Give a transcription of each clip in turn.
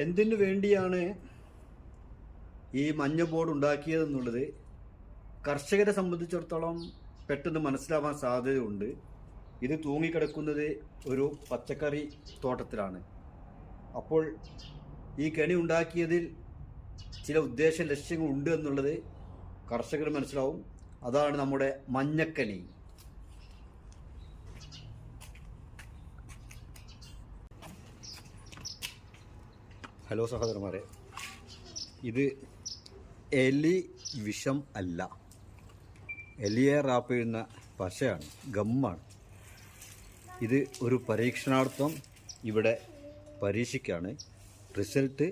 എന്തിനു വേണ്ടിയാണ് ഈ മഞ്ഞ ബോർഡ് ഉണ്ടാക്കിയതെന്നുള്ളത് കർഷകരെ സംബന്ധിച്ചിടത്തോളം പെട്ടെന്ന് മനസ്സിലാവാൻ സാധ്യതയുണ്ട്. ഇത് തൂങ്ങിക്കിടക്കുന്നത് ഒരു പച്ചക്കറി തോട്ടത്തിലാണ്. അപ്പോൾ ഈ കെണി ഉണ്ടാക്കിയതിൽ ചില ഉദ്ദേശ ലക്ഷ്യങ്ങൾ ഉണ്ട് എന്നുള്ളത് കർഷകർ മനസ്സിലാവും. അതാണ് നമ്മുടെ മഞ്ഞക്കണി. ഹലോ സഹോദരന്മാരെ, ഇത് എലി വിഷം അല്ല, എലിയെ റാപ്പ് ചെയ്യുന്ന പശയാണ്, ഗമ്മാണ്. ഇത് ഒരു പരീക്ഷണാർത്ഥം ഇവിടെ പരീക്ഷിക്കുകയാണ്. റിസൾട്ട്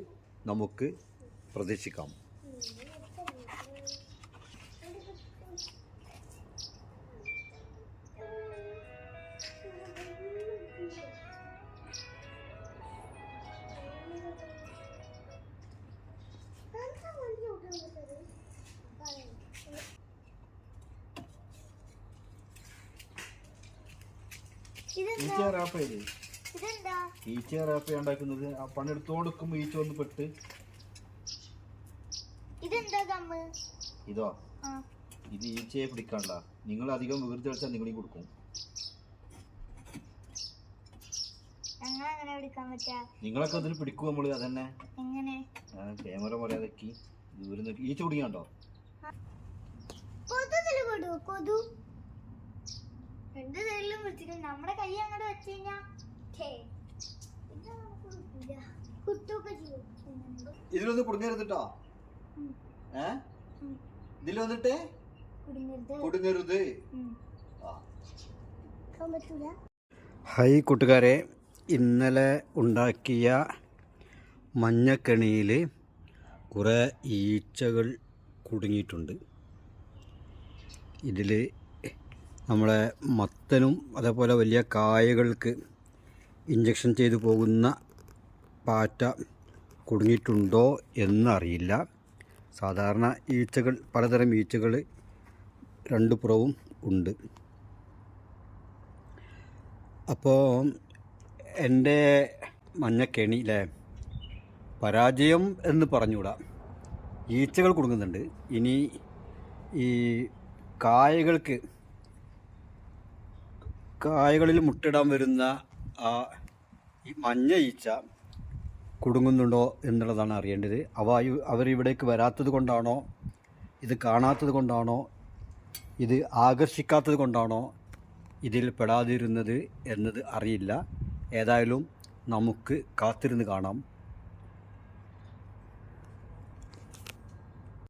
നമുക്ക് പ്രതീക്ഷിക്കാം. ഈച്ച റാപ്പ് ഉണ്ടാക്കുന്നത് ആ പണിയെടുത്തോടുക്കുമ്പോ ഈച്ച വന്ന് പെട്ട്. ഇതോ, ഇത് ഈച്ചയെ പിടിക്കാണ്ട. നിങ്ങൾ അധികം വികൃതി കളിച്ചാൽ നിങ്ങളീ കൊടുക്കും. നിങ്ങളൊക്കെ അതിന് പിടിക്കും നമ്മള്. അതന്നെ ക്യാമറ പറയാതെക്കി ദൂരം നോക്കി. ഈച്ച കുടിക്കാണ്ടോ? നമ്മുടെ കൈ അങ്ങോട്ട് വെച്ച് കഴിഞ്ഞാ ഇതിലൊന്ന് കുടുങ്ങരുതട്ടോ. ഇതിൽ വന്നിട്ട് കുടുങ്ങരുത്. ഹൈ കൂട്ടുകാരെ, ഇന്നലെ ഉണ്ടാക്കിയ മഞ്ഞക്കണിയിൽ കുറേ ഈച്ചകൾ കുടുങ്ങിയിട്ടുണ്ട്. ഇതിൽ നമ്മളെ മത്തനും അതേപോലെ വലിയ കായകൾക്ക് ഇഞ്ചക്ഷൻ ചെയ്തു പോകുന്ന പാറ്റ കുടുങ്ങിയിട്ടുണ്ടോ എന്നറിയില്ല. സാധാരണ ഈച്ചകൾ, പലതരം ഈച്ചകൾ രണ്ട് പുറവും ഉണ്ട്. അപ്പോൾ എൻ്റെ മഞ്ഞക്കെണിയിലെ പരാജയം എന്ന് പറഞ്ഞുകൂടാ, ഈച്ചകൾ കുടുങ്ങുന്നുണ്ട്. ഇനി ഈ കായകളിൽ മുട്ടിടാൻ വരുന്ന ഈ മഞ്ഞ ഈച്ച കുടുങ്ങുന്നുണ്ടോ എന്നുള്ളതാണ് അറിയേണ്ടത്. അവരിവിടേക്ക് വരാത്തത് കൊണ്ടാണോ, ഇത് കാണാത്തത് കൊണ്ടാണോ, ഇത് ആകർഷിക്കാത്തത് കൊണ്ടാണോ ഇതിൽ പെടാതിരുന്നത് എന്നത് അറിയില്ല. ഏതായാലും നമുക്ക് കാത്തിരുന്ന് കാണാം.